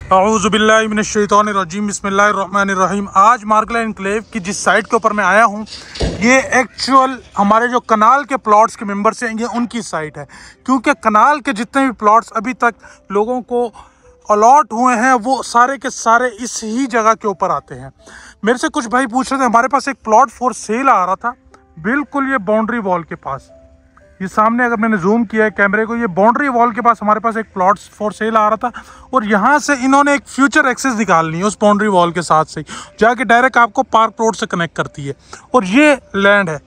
औज़ुबिल्लाहि मिनश्शैतानिर्रजीम बिस्मिल्लाहिर्रहमानिर्रहीम। आज मार्गला एनक्लेव की जिस साइट के ऊपर मैं आया हूँ, ये एक्चुअल हमारे जो कनाल के प्लॉट्स के मेंबर्स हैं, ये उनकी साइट है। क्योंकि कनाल के जितने भी प्लॉट्स अभी तक लोगों को अलॉट हुए हैं, वो सारे के सारे इस ही जगह के ऊपर आते हैं। मेरे से कुछ भाई पूछ रहे थे, हमारे पास एक प्लॉट फॉर सेल आ रहा था, बिल्कुल ये बाउंड्री वॉल के पास। ये सामने अगर मैंने जूम किया है कैमरे को, ये बाउंड्री वॉल के पास हमारे पास एक प्लॉट फॉर सेल आ रहा था। और यहाँ से इन्होंने एक फ्यूचर एक्सेस निकालनी है उस बाउंड्री वॉल के साथ से जाके डायरेक्ट आपको पार्क रोड से कनेक्ट करती है। और ये लैंड है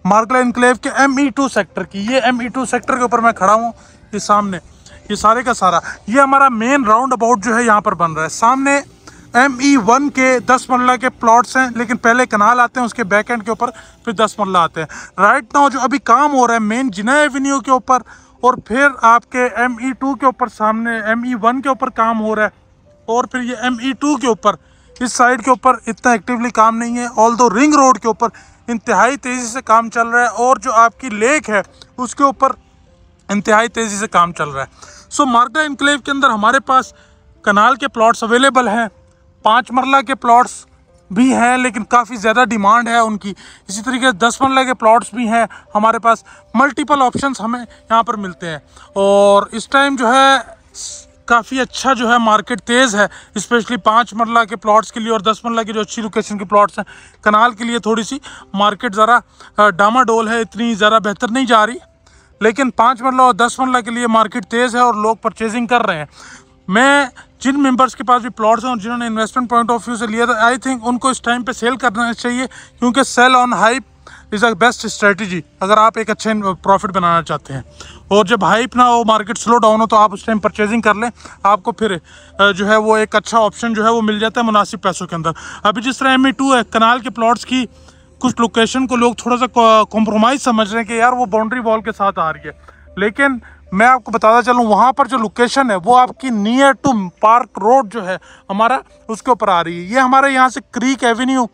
मार्गला एनक्लेव के ME2 सेक्टर की। ये ME2 सेक्टर के ऊपर मैं खड़ा हूँ, ये सामने ये सारे का सारा ये हमारा मेन राउंड अबाउट जो है यहाँ पर बन रहा है। सामने ME1 के 10 मरला के प्लॉट्स हैं, लेकिन पहले कनाल आते हैं, उसके बैक एंड के ऊपर फिर 10 मरला आते हैं। राइट नाउ जो अभी काम हो रहा है मेन जिना एवेन्यू के ऊपर, और फिर आपके ME2 के ऊपर सामने ME1 के ऊपर काम हो रहा है, और फिर ये ME2 के ऊपर इस साइड के ऊपर इतना एक्टिवली काम नहीं है। ऑल्दो रिंग रोड के ऊपर इंतहाई तेज़ी से काम चल रहा है, और जो आपकी लेक है उसके ऊपर इंतहाई तेज़ी से काम चल रहा है। सो मार्गला एनक्लेव के अंदर हमारे पास कनाल के प्लॉट्स अवेलेबल हैं, 5 मरला के प्लॉट्स भी हैं, लेकिन काफ़ी ज़्यादा डिमांड है उनकी। इसी तरीके से 10 मरला के प्लॉट्स भी हैं हमारे पास। मल्टीपल ऑप्शंस हमें यहाँ पर मिलते हैं, और इस टाइम जो है काफ़ी अच्छा जो है मार्केट तेज़ है, स्पेशली 5 मरला के प्लॉट्स के लिए। और 10 मरला की जो अच्छी लोकेशन के प्लॉट्स हैं, कनाल के लिए थोड़ी सी मार्केट ज़रा डामाडोल है, इतनी ज़रा बेहतर नहीं जा रही। लेकिन 5 मरला और 10 मरला के लिए मार्केट तेज़ है और लोग परचेजिंग कर रहे हैं। मैं जिन मेंबर्स के पास भी प्लॉट्स हैं और जिन्होंने इन्वेस्टमेंट पॉइंट ऑफ व्यू से लिया था, आई थिंक उनको इस टाइम पे सेल करना चाहिए, क्योंकि sell on hype is a best strategy अगर आप एक अच्छे प्रॉफिट बनाना चाहते हैं। और जब हाइप ना हो, मार्केट स्लो डाउन हो, तो आप उस टाइम परचेजिंग कर लें, आपको फिर जो है वो एक अच्छा ऑप्शन जो है वो मिल जाता है मुनासिब पैसों के अंदर। अभी जिस तरह ME2 है, कनाल के प्लॉट्स की कुछ लोकेशन को लोग थोड़ा सा कॉम्प्रोमाइज़ समझ रहे हैं कि यार वो बाउंड्री वॉल के साथ आ रही है, लेकिन मैं आपको बताता चलूँ वहाँ पर जो लोकेशन है वो आपकी नियर टू पार्क रोड जो है हमारा, उसके ऊपर आ रही है। ये हमारे यहाँ से क्रीक एवेन्यू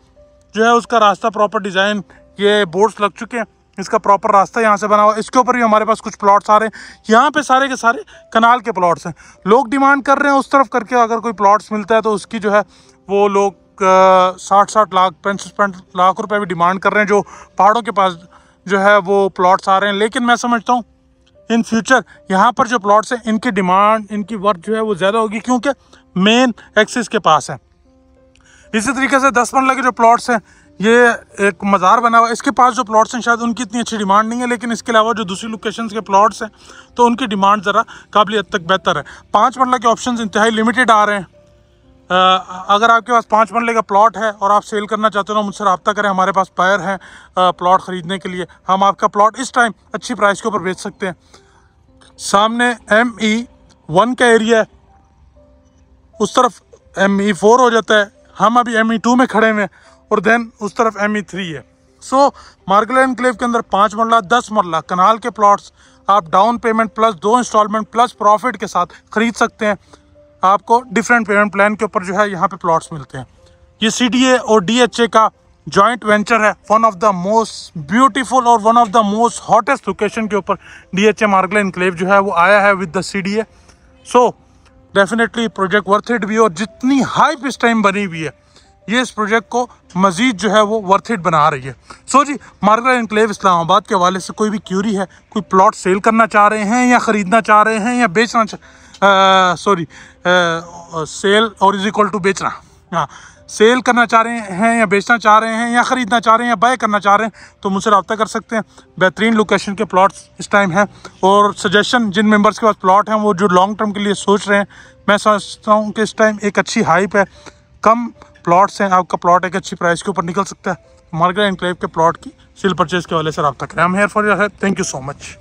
जो है उसका रास्ता प्रॉपर डिज़ाइन, ये बोर्ड्स लग चुके हैं, इसका प्रॉपर रास्ता यहाँ से बना हुआ है। इसके ऊपर भी हमारे पास कुछ प्लॉट्स आ रहे हैं। यहाँ पे सारे के सारे कनाल के प्लॉट्स हैं। लोग डिमांड कर रहे हैं उस तरफ करके, अगर कोई प्लॉट्स मिलता है तो उसकी जो है वो लोग 60 लाख 65 लाख रुपए भी डिमांड कर रहे हैं, जो पहाड़ों के पास जो है वो प्लॉट्स आ रहे हैं। लेकिन मैं समझता हूँ इन फ्यूचर यहाँ पर जो प्लॉट्स हैं, इनकी डिमांड, इनकी वर्थ जो है वो ज़्यादा होगी, क्योंकि मेन एक्सिस के पास है। इसी तरीके से 10 मरला के जो प्लॉट्स हैं, ये एक मज़ार बना हुआ है, इसके पास जो प्लॉट्स हैं शायद उनकी इतनी अच्छी डिमांड नहीं है, लेकिन इसके अलावा जो दूसरी लोकेशंस के प्लॉट्स हैं तो उनकी डिमांड ज़रा काबिल हद तक बेहतर है। 5 मरला के ऑप्शन इंतहाई लिमिटेड आ रहे हैं। अगर आपके पास 5 मरले का प्लॉट है और आप सेल करना चाहते हो, मुझसे रब्ता करें, हमारे पास बायर हैं प्लॉट ख़रीदने के लिए। हम आपका प्लॉट इस टाइम अच्छी प्राइस के ऊपर बेच सकते हैं। सामने ME1 का एरिया है, उस तरफ ME4 हो जाता है, हम अभी ME2 में खड़े हुए हैं, और देन उस तरफ ME3 है। सो मार्गला एनक्लेव के अंदर 5 मरला 10 मरला कनाल के प्लॉट्स आप down payment plus 2 installment plus profit के साथ ख़रीद सकते हैं। आपको डिफरेंट पेमेंट प्लान के ऊपर जो है यहाँ पे प्लॉट्स मिलते हैं। ये CDA और DHA का जॉइंट वेंचर है। One of the most beautiful और one of the most hottest location के ऊपर DHA मार्गला एनक्लेव जो है वो आया है with the CDA। So definitely project worth it भी है, और जितनी हाइप इस टाइम बनी हुई है, ये इस प्रोजेक्ट को मज़ीद जो है वो वर्थ इट बना रही है। सो जी, मार्गला एनक्लेव इस्लामाबाद के हवाले से कोई भी क्यूरी है, कोई प्लॉट सेल करना चाह रहे हैं या ख़रीदना चाह रहे हैं या बेचना सेल और इज इक्वल टू बेचना, हाँ, सेल करना चाह रहे हैं या बेचना चाह रहे हैं या ख़रीदना चाह रहे हैं या बाय करना चाह रहे हैं, तो मुझसे रब्ता कर सकते हैं। बेहतरीन लोकेशन के प्लॉट्स इस टाइम हैं। और सजेशन, जिन मेंबर्स के पास प्लॉट हैं वो जो लॉन्ग टर्म के लिए सोच रहे हैं, मैं समझता हूँ कि इस टाइम एक अच्छी हाइप है, कम प्लॉट्स हैं, आपका प्लॉट एक अच्छी प्राइस के ऊपर निकल सकता है। मार्गला एनक्लेव के प्लॉट की सेल परचेज के हवाले से रब्ता करें। I am here for your help. Thank you so much.